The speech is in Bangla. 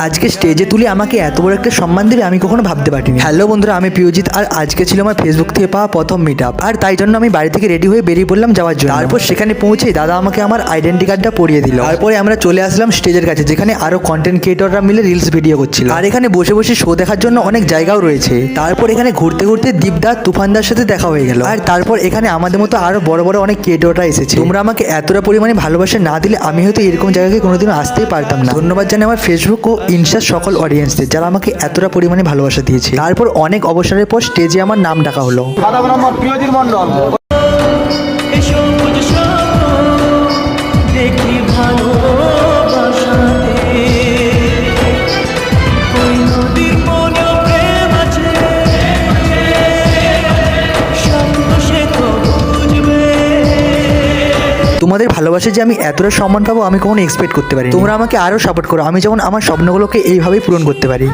আজকে স্টেজে তুলে আমাকে এত বড় একটা সম্মান দেবে আমি কখনো ভাবতে পারিনি। হ্যালো বন্ধুরা, আমি প্রিয়জিৎ, আর আজকে ছিল আমার ফেসবুক থেকে পাওয়া প্রথম মিট আপ। আর তাই জন্য আমি বাড়ি থেকে রেডি হয়ে বেরিয়ে পড়লাম যাওয়ার জন্য। তারপর সেখানে পৌঁছে দাদা আমাকে আমার আইডেন্টি কার্ডটা পরিয়ে দিল। তারপরে আমরা চলে আসলাম স্টেজের কাছে, যেখানে আরো কন্টেন্ট ক্রিয়েটররা মিলে রিলস ভিডিও করছিল। আর এখানে বসে বসে শো দেখার জন্য অনেক জায়গাও রয়েছে। তারপর এখানে ঘুরতে ঘুরতে দীপদা তুফানদার সাথে দেখা হয়ে গেল। আর তারপর এখানে আমাদের মতো আরো বড় বড় অনেক ক্রিয়েটররা এসেছে। তোমরা আমাকে এতটা পরিমাণে ভালোবাসা না দিলে আমি হয়তো এরকম জায়গায় কোনোদিনও আসতেই পারতাম না। ধন্যবাদ জানাই আমার ফেসবুক ও ইনস্টার সকল অডিয়েন্সদের, যারা আমাকে এতটা পরিমাণে ভালোবাসা দিয়েছে। তারপর অনেক অবসরের পর স্টেজে আমার নাম ডাকা হলো। প্রিয়জিৎ মণ্ডল। তোমাদের ভালোবাসা যে আমি এতটা সম্মান পাবো আমি কখনো এক্সপেক্ট করতে পারি। তোমরা আমাকে আরো সাপোর্ট করো, আমি যেমন আমার স্বপ্নগুলোকে এইভাবেই পূরণ করতে পারি।